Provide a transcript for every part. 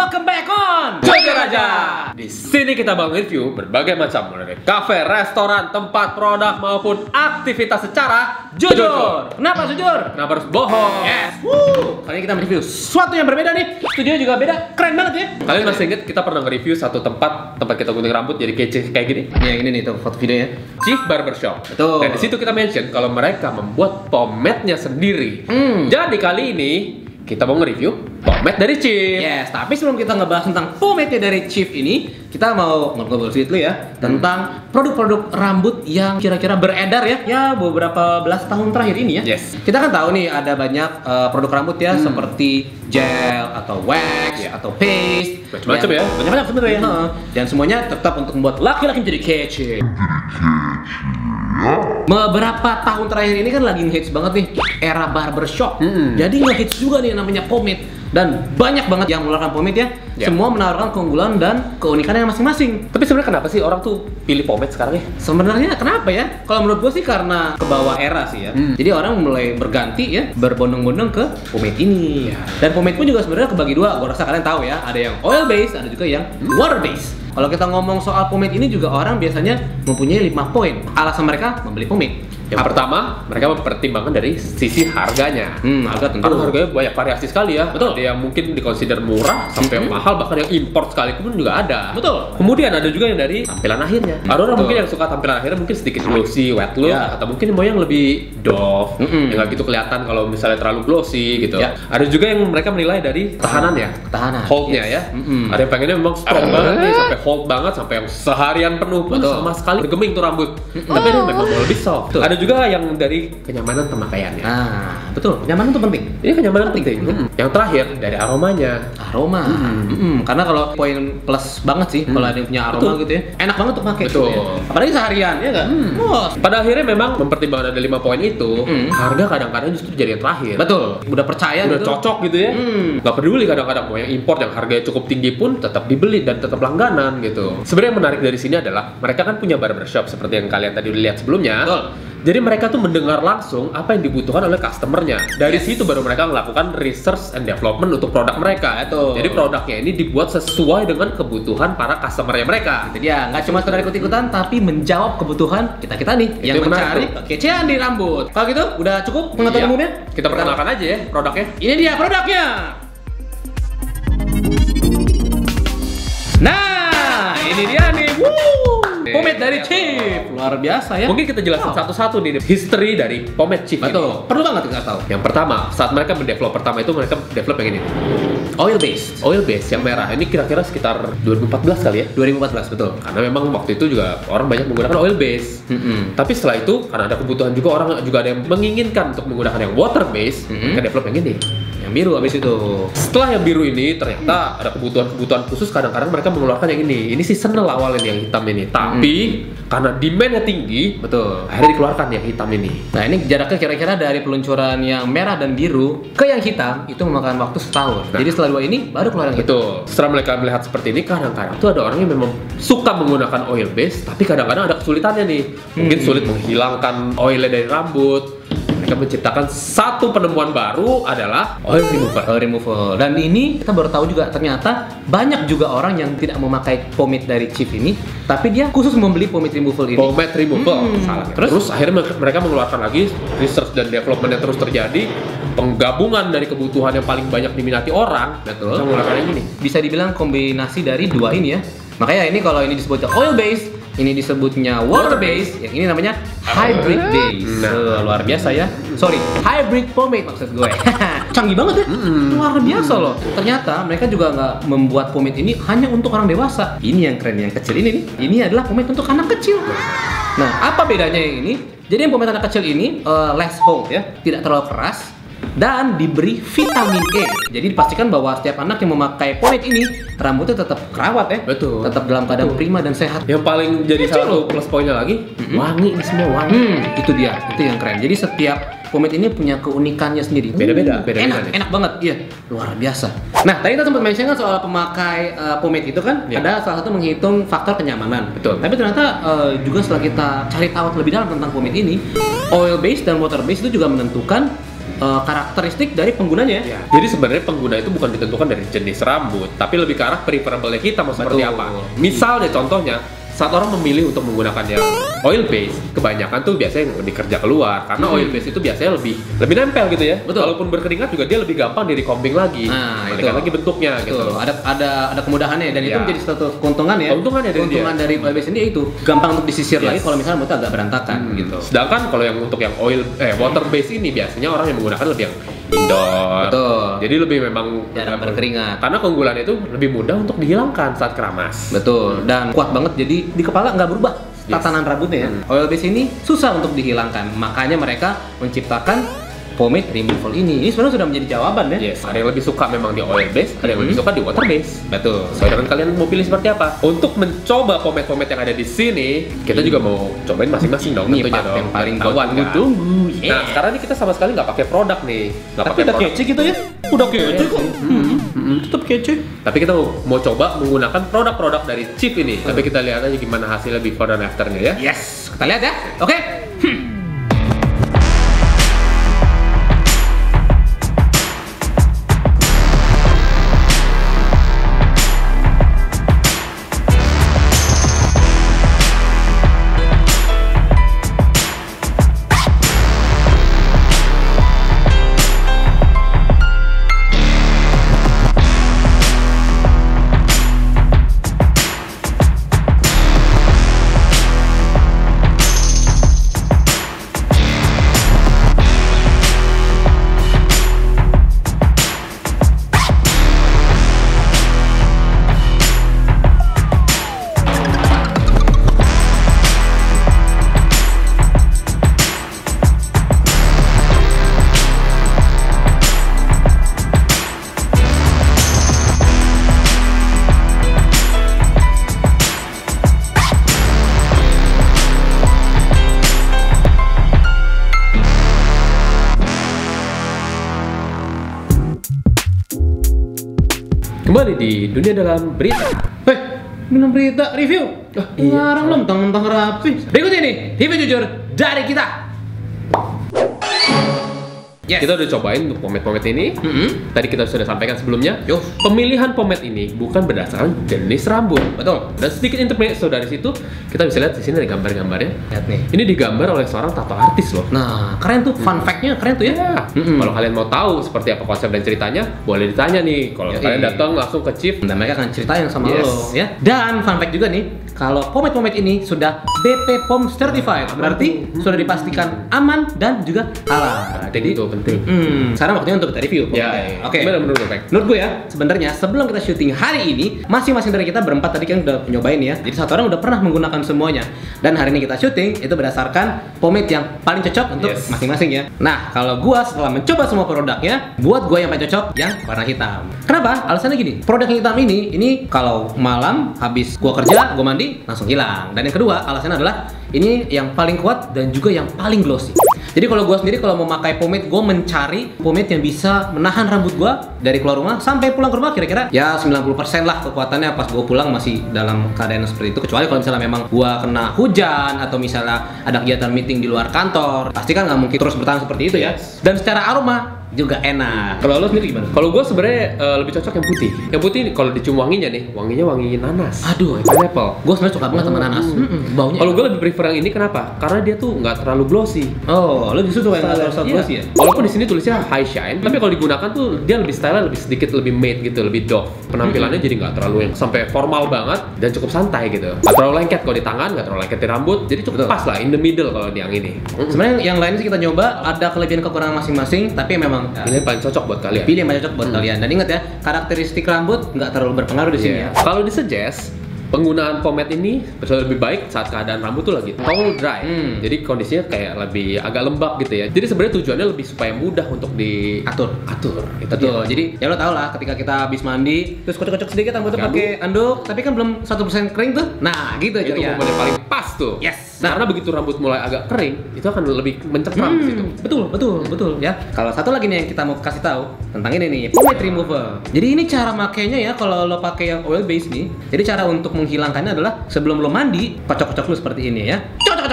welcome back on Jojo Raja. Di sini kita bakal review berbagai macam mulai dari kafe, restoran, tempat, produk maupun aktivitas secara jujur. Kenapa jujur? Kenapa harus bohong? Yes. Kali ini kita mereview sesuatu yang berbeda nih. Studio juga beda, keren banget ya. Kalian masih inget kita pernah nge-review satu tempat kita gunting rambut jadi kece kayak gini? Nih yang ini nih tuh foto videonya. Chief Barbershop. Betul. Dan di situ kita mention kalau mereka membuat pomade-nya sendiri. Jadi kali ini kita mau nge-review pomade dari Chief. Yes, tapi sebelum kita ngebahas tentang pomade dari Chief ini, kita mau ngobrol sedikit dulu ya tentang produk-produk rambut yang kira-kira beredar ya beberapa belas tahun terakhir ini ya. Yes. Kita kan tahu nih ada banyak produk rambut ya seperti gel atau wax atau paste, Macam-macam ya. banyak-banyak sebenarnya. Dan semuanya tetap untuk membuat laki-laki menjadi kece. Beberapa tahun terakhir ini kan lagi ngehits banget nih era barbershop. Jadi ngehits juga nih yang namanya pomade. Dan banyak banget yang mengeluarkan pomade ya. Semua menawarkan keunggulan dan keunikannya masing-masing. Tapi sebenarnya kenapa sih orang tuh pilih pomade sekarang ya? Sebenarnya kenapa ya? Kalau menurut gue sih karena ke bawah era sih ya. Jadi orang mulai berganti ya, berbondong-bondong ke pomade ini. Dan pomade pun juga sebenarnya kebagi dua. Gue rasa kalian tahu ya, ada yang oil based, ada juga yang water based. Kalau kita ngomong soal pomade ini juga orang biasanya mempunyai 5 poin alasan mereka membeli pomade. Yang pertama, mereka mempertimbangkan dari sisi harganya. Harga tentu. Karena harganya banyak variasi sekali ya. Betul. Ada yang mungkin dikonsider murah sampai yang mahal, bahkan yang import sekalipun juga ada. Betul. Kemudian ada juga yang dari tampilan akhirnya. Ada orang mungkin yang suka tampilan akhirnya mungkin sedikit glossy, wet look, atau mungkin mau yang lebih doff, yang nggak gitu kelihatan kalau misalnya terlalu glossy gitu. Ada juga yang mereka menilai dari tahanannya, holdnya ya. Ada yang pengennya memang strong banget nih, sampai hold banget, sampai yang seharian penuh pun sama sekali bergeming tuh rambut. Tapi ada yang memang mau lebih soft. Ada juga yang dari kenyamanan pemakaiannya. Nah, betul. Kenyamanan itu penting. Ini kenyamanan penting. Yang terakhir dari aromanya. Aroma. Karena kalau poin plus banget sih kalau ada yang punya aroma gitu ya. Enak banget untuk pakai. Betul. Gitu ya. Apalagi seharian ya kan? Pada akhirnya memang mempertimbangkan ada 5 poin itu, harga kadang-kadang justru jadi yang terakhir. Betul. Udah percaya Udah gitu. cocok gitu ya. Gak peduli kadang-kadang mau yang import yang harganya cukup tinggi pun tetap dibeli dan tetap langganan gitu. Sebenarnya yang menarik dari sini adalah mereka kan punya barbershop seperti yang kalian tadi lihat sebelumnya. Betul. Jadi mereka tuh mendengar langsung apa yang dibutuhkan oleh customernya. Dari situ baru mereka melakukan research and development untuk produk mereka. Jadi produknya ini dibuat sesuai dengan kebutuhan para customernya mereka. Jadi ya nggak cuma sekedar ikut-ikutan, tapi menjawab kebutuhan kita nih yang mencari kekecehan di rambut. Kalau gitu udah cukup pengetahuan umumnya? Kita perkenalkan aja ya produknya. Ini dia produknya. Nah, ini dia nih. Pomade dari Chief, luar biasa ya. Mungkin kita jelasin satu-satu nih history dari pomade Chief. Betul, perlu banget kita tahu. Yang pertama, saat mereka mendevelop pertama itu mereka develop yang ini. Oil based Yang merah. Ini kira-kira sekitar 2014 kali ya? 2014, betul. Karena memang waktu itu juga orang banyak menggunakan oil base. Tapi setelah itu, karena ada kebutuhan juga orang juga ada yang menginginkan untuk menggunakan yang water base, mereka develop yang ini. Yang biru habis itu. Setelah yang biru ini ternyata ada kebutuhan-kebutuhan khusus, kadang-kadang mereka mengeluarkan yang ini. Ini seasonal awalnya yang hitam ini. Tapi karena demand-nya tinggi, betul, akhirnya dikeluarkan yang hitam ini. Nah, ini jaraknya kira-kira dari peluncuran yang merah dan biru ke yang hitam itu memakan waktu setahun. Jadi setelah 2 ini baru keluar yang hitam. Betul. Setelah mereka melihat seperti ini, kadang-kadang tuh ada orang yang memang suka menggunakan oil base, tapi kadang-kadang ada kesulitannya nih. Mungkin sulit menghilangkan oilnya dari rambut. Mereka menciptakan satu penemuan baru adalah oil remover. Oil removal. Dan ini kita baru tahu juga ternyata banyak juga orang yang tidak memakai pomade dari Chief ini, tapi dia khusus membeli pomade removal ini. Pomade removal. Salah. Terus akhirnya mereka mengeluarkan lagi research dan development yang terus terjadi. Penggabungan dari kebutuhan yang paling banyak diminati orang. Betul. Menggunakan yang ini. Bisa dibilang kombinasi dari dua ini ya. Makanya ini kalau ini disebutnya oil base, ini disebutnya water base, yang ini namanya hybrid base. Luar biasa ya. Sorry, hybrid pomade maksud gue. Canggih banget ya. Luar biasa loh. Ternyata mereka juga nggak membuat pomade ini hanya untuk orang dewasa. Ini yang keren, yang kecil ini nih. Ini adalah pomade untuk anak kecil. Nah, apa bedanya yang ini? Jadi yang pomade anak kecil ini less hold ya, tidak terlalu keras dan diberi vitamin E. Jadi dipastikan bahwa setiap anak yang memakai pomade ini rambutnya tetap kerawat ya. Betul. Tetap dalam keadaan prima dan sehat. Yang paling jadi salah satu plus poinnya lagi, wangi ini semua wangi. Itu dia, itu yang keren. Jadi setiap pomade ini punya keunikannya sendiri. Beda-beda, Enak banget, iya. Luar biasa. Nah, tadi kita sempat mention kan soal pemakai pomade itu kan, ada salah satu menghitung faktor kenyamanan. Betul. Tapi ternyata juga setelah kita cari tahu lebih dalam tentang pomade ini, oil base dan water base itu juga menentukan karakteristik dari penggunanya. Ya. Jadi sebenarnya pengguna itu bukan ditentukan dari jenis rambut, tapi lebih ke arah preferable kita mau seperti apa. Misalnya contohnya, saat orang memilih untuk menggunakan yang oil base, kebanyakan tuh biasanya yang dikerja keluar karena oil base itu biasanya lebih nempel gitu ya. Betul. Walaupun berkeringat juga dia lebih gampang di recombing lagi. Nah, itu lagi bentuknya betul. gitu. Ada kemudahannya dan itu menjadi suatu keuntungan ya. Keuntungan dari oil base ini itu gampang untuk disisir lagi kalau misalnya rambutnya agak berantakan gitu. Sedangkan kalau yang untuk yang water base ini biasanya orang yang menggunakan lebih yang indoor. Betul. Jadi lebih memang jarang berkeringat. Karena keunggulannya itu lebih mudah untuk dihilangkan saat keramas. Betul. Dan kuat banget jadi di kepala nggak berubah tatanan rambutnya ya. Oil base ini susah untuk dihilangkan. Makanya mereka menciptakan pomade removal ini. Ini sebenarnya sudah menjadi jawaban ya. Yes, ada yang lebih suka memang di oil base, ada yang lebih suka di water base. Betul. Sesuai dengan kalian mau pilih seperti apa. Untuk mencoba pomade-pomade yang ada di sini, kita juga mau cobain masing-masing dong. Ini tentunya part yang paling tunggu. Nah, sekarang ini kita sama sekali nggak pakai produk nih. Nggak pakai udah kece gitu ya. Udah kece kok. Tetap kece. Tapi kita mau coba menggunakan produk-produk dari Chip ini. Tapi kita lihat aja gimana hasilnya before dan afternya ya. Yes, kita lihat ya. Oke. Kembali di dunia dalam berita. Minum berita review. Ngarang lo mentang-mentang rapi. Berikut ini review jujur dari kita. Yes. Kita udah cobain untuk pomade-pomade ini. Tadi kita sudah sampaikan sebelumnya. Pemilihan pomade ini bukan berdasarkan jenis rambut. Betul. Dan sedikit intermezzo dari situ, kita bisa lihat di sini ada gambar-gambarnya. Lihat nih. Ini digambar oleh seorang tato artis loh. Nah, keren tuh. Fun fact-nya keren tuh ya. Kalau kalian mau tahu seperti apa konsep dan ceritanya, boleh ditanya nih. Kalau kalian datang langsung ke Chip, dan mereka akan ceritain sama lo ya. Dan fun fact juga nih, kalau pomade-pomade ini sudah BP POM certified, berarti sudah dipastikan aman dan juga halal. Jadi itu penting. Sekarang waktunya untuk kita review. Oke. Gimana menurut lo, Menurut gue ya, sebenarnya sebelum kita syuting hari ini, masing-masing dari kita berempat tadi kan udah nyobain ya. Jadi satu orang udah pernah menggunakan semuanya. Dan hari ini kita syuting itu berdasarkan pomade yang paling cocok untuk masing-masing ya. Nah, kalau gua setelah mencoba semua produknya, buat gua yang paling cocok yang warna hitam. Kenapa? Alasannya gini. Produk yang hitam ini kalau malam habis gua kerja, gua mandi langsung hilang. Dan yang kedua, alasannya adalah ini yang paling kuat dan juga yang paling glossy. Jadi kalau gue sendiri kalau mau pakai pomade, gue mencari pomade yang bisa menahan rambut gue dari keluar rumah sampai pulang ke rumah kira-kira ya 90% lah kekuatannya pas gue pulang masih dalam keadaan seperti itu. Kecuali kalau misalnya memang gue kena hujan atau misalnya ada kegiatan meeting di luar kantor, pasti kan nggak mungkin terus bertahan seperti itu ya. Dan secara aroma juga enak. Kalau lo sendiri gimana? Kalau gue sebenarnya lebih cocok yang putih. Yang putih kalau dicium wanginya nih, wanginya wangi nanas. Aduh, pineapple. Gue sebenarnya suka banget sama nanas. Baunya. Kalau gue lebih prefer yang ini kenapa? Karena dia tuh nggak terlalu glossy. Oh, lo justru suka yang nggak terlalu glossy ya? Walaupun di sini tulisnya high shine, tapi kalau digunakan tuh dia lebih style, lebih sedikit lebih matte gitu, lebih doff. Penampilannya jadi nggak terlalu yang sampai formal banget dan cukup santai gitu. Nggak terlalu lengket kalau di tangan, nggak terlalu lengket di rambut. Jadi cukup pas lah, in the middle kalau di yang ini. Sebenarnya yang lain sih kita nyoba ada kelebihan kekurangan masing-masing, tapi memang ini paling cocok buat kalian. Pilih yang paling cocok buat kalian. Dan ingat ya, karakteristik rambut nggak terlalu berpengaruh di sini ya. Kalau disuggest penggunaan pomade ini lebih baik saat keadaan rambut tuh lagi towel dry. Jadi kondisinya kayak lebih agak lembab gitu ya. Jadi sebenarnya tujuannya lebih supaya mudah untuk diatur. Betul. Jadi ya lo tau lah ketika kita habis mandi terus kocok-kocok sedikit rambutnya pakai anduk, tapi kan belum 100% kering tuh. Nah, gitu aja. Itu momen yang paling pas tuh. Yes. Nah, karena begitu rambut mulai agak kering, itu akan lebih mencekram gitu. Betul ya. Kalau satu lagi nih yang kita mau kasih tahu tentang ini nih, pomade remover. Jadi ini cara makainya ya kalau lo pakai yang oil base nih. Jadi cara untuk menghilangkannya adalah sebelum lo mandi, kocok-kocok lo seperti ini ya. Cocok.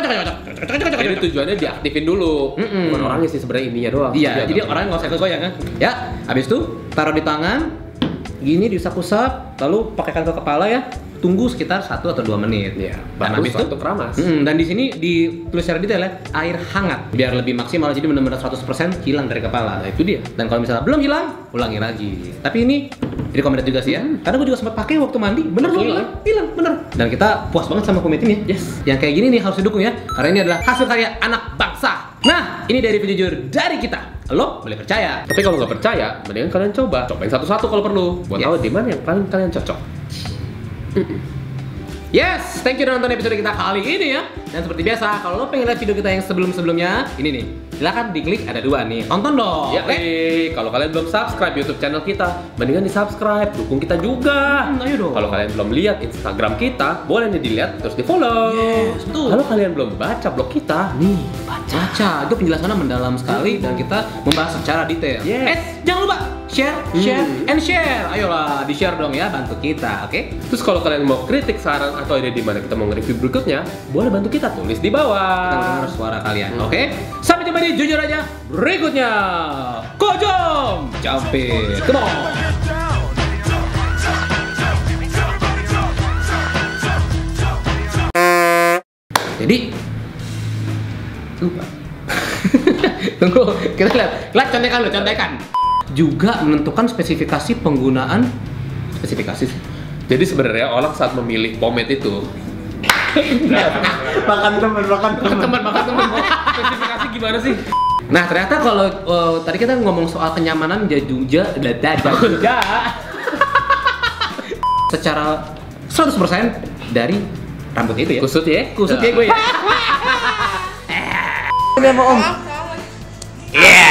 Jadi tujuannya diaktifin dulu. Bukan orangnya sih sebenarnya ininya doang. Iya, jadi orangnya nggak usah goyang kan. Ya, habis itu taruh di tangan, gini diusap-usap, lalu pakaikan ke kepala ya. Tunggu sekitar 1 atau 2 menit. Ya, dan habis itu keramas. Dan di sini ditulis secara detail ya, air hangat biar lebih maksimal, jadi benar-benar 100% hilang dari kepala. Nah, itu dia. Dan kalau misalnya belum hilang, ulangi lagi. Tapi ini recommended juga sih ya. Karena gue juga sempat pakai waktu mandi, bener loh, hilang, bener. Dan kita puas banget sama pomade ini. Yes. Yang kayak gini nih harus didukung ya, karena ini adalah hasil karya anak bangsa. Nah, ini dari video jujur dari kita. Lo boleh percaya. Tapi kalau nggak percaya, mendingan kalian cobain satu-satu kalau perlu. Buat tahu di mana yang paling kalian cocok. Yes, thank you udah nonton episode kita kali ini ya. Dan seperti biasa, kalau lo pengen lihat video kita yang sebelum-sebelumnya, ini nih, silakan diklik, ada 2 nih. Tonton dong. Ya, kalau kalian belum subscribe YouTube channel kita, mendingan di subscribe, dukung kita juga. Ayo dong. Kalau kalian belum lihat Instagram kita, boleh nih dilihat terus di follow. Yes, betul. Kalau kalian belum baca blog kita, nih baca. Itu penjelasannya mendalam sekali dan kita membahas secara detail. Yes. Jangan lupa share, and share. Ayolah, di share dong ya, bantu kita, oke? Terus kalau kalian mau kritik, saran atau ide di mana kita mau nge-review berikutnya, boleh bantu kita tulis di bawah. Kita dengar suara kalian, oke? Sampai jumpa di Jujur Aja berikutnya. Kojom, Jampir, come on. Jadi, lupa. Tunggu, kita lihat contekan. Juga menentukan spesifikasi penggunaan spesifikasi. Jadi sebenarnya orang saat memilih pomade itu makan teman. spesifikasi gimana sih? Nah, ternyata kalau tadi kita ngomong soal kenyamanan jajuja secara 100% dari rambut itu ya. Kusut ya Kusut ya gue ya. Ini sama Om. Yeah.